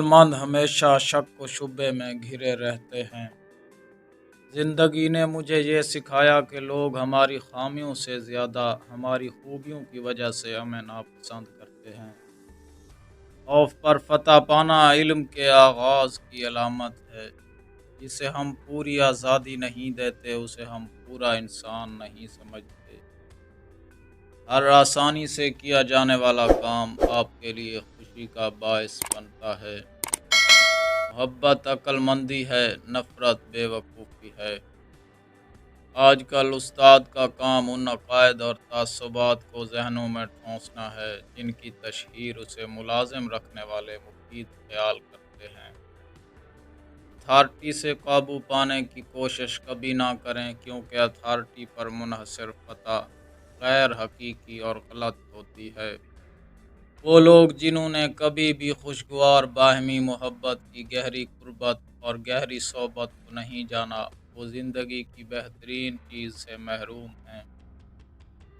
مند ہمیشہ شک و شبے میں گھرے رہتے ہیں۔ زندگی نے مجھے یہ سکھایا کہ لوگ ہماری خامیوں سے زیادہ ہماری خوبیوں کی وجہ سے ہمیں ناپسند کرتے ہیں۔ خوف پر فتح پانا علم کے آغاز کی علامت ہے۔ جسے ہم پوری آزادی نہیں دیتے اسے ہم پورا انسان نہیں سمجھتے۔ ہر آسانی سے کیا جانے والا کام آپ کے لیے خوشی کا باعث بنتا ہے۔ محبت عقل مندی ہے، نفرت بے وقوفی ہے۔ آج کل استاد کا کام ان عقائد اور تعصبات کو ذہنوں میں ٹھونسنا ہے جن کی تشہیر اسے ملازم رکھنے والے مفید خیال کرتے ہیں۔ اتھارٹی سے قابو پانے کی کوشش کبھی نہ کریں کیونکہ اتھارٹی پر منحصر فتح غیر حقیقی اور غلط ہوتی ہے۔ وہ لوگ جنہوں نے کبھی بھی خوشگوار باہمی محبت کی گہری قربت اور گہری صحبت کو نہیں جانا وہ زندگی کی بہترین چیز سے محروم ہیں۔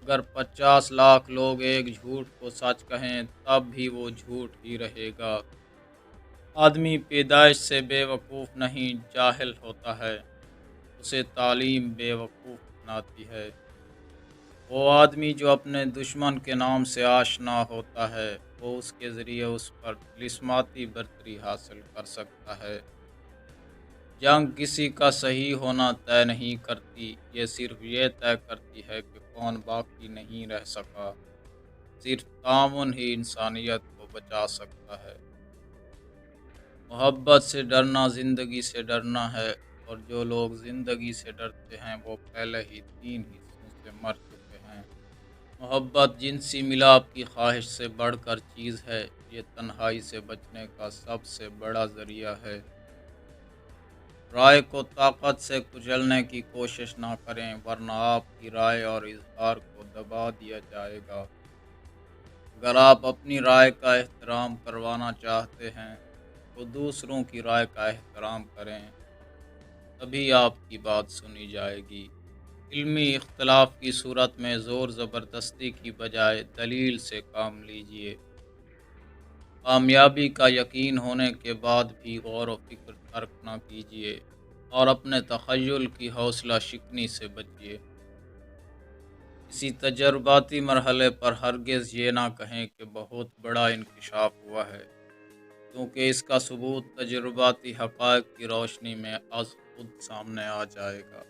اگر 50 لاکھ لوگ ایک جھوٹ کو سچ کہیں تب بھی وہ جھوٹ ہی رہے گا۔ آدمی پیدائش سے بے وقوف نہیں جاہل ہوتا ہے، اسے تعلیم بے وقوف بناتی ہے۔ وہ آدمی جو اپنے دشمن کے نام سے آشنا ہوتا ہے وہ اس کے ذریعے اس پر طلسماتی برتری حاصل کر سکتا ہے۔ جنگ کسی کا صحیح ہونا طے نہیں کرتی، یہ صرف یہ طے کرتی ہے کہ کون باقی نہیں رہ سکا۔ صرف تعاون ہی انسانیت کو بچا سکتا ہے۔ محبت سے ڈرنا زندگی سے ڈرنا ہے، اور جو لوگ زندگی سے ڈرتے ہیں وہ پہلے ہی 3 حصوں سے مر چکے ہیں۔ محبت جنسی ملاپ کی خواہش سے بڑھ کر چیز ہے، یہ تنہائی سے بچنے کا سب سے بڑا ذریعہ ہے۔ رائے کو طاقت سے کچلنے کی کوشش نہ کریں ورنہ آپ کی رائے اور اظہار کو دبا دیا جائے گا۔ اگر آپ اپنی رائے کا احترام کروانا چاہتے ہیں تو دوسروں کی رائے کا احترام کریں، تبھی آپ کی بات سنی جائے گی۔ علمی اختلاف کی صورت میں زور زبردستی کی بجائے دلیل سے کام لیجیے۔ کامیابی کا یقین ہونے کے بعد بھی غور و فکر ترک نہ کیجیے اور اپنے تخیل کی حوصلہ شکنی سے بچیے۔ کسی تجرباتی مرحلے پر ہرگز یہ نہ کہیں کہ بہت بڑا انکشاف ہوا ہے، کیونکہ اس کا ثبوت تجرباتی حقائق کی روشنی میں از خود سامنے آ جائے گا۔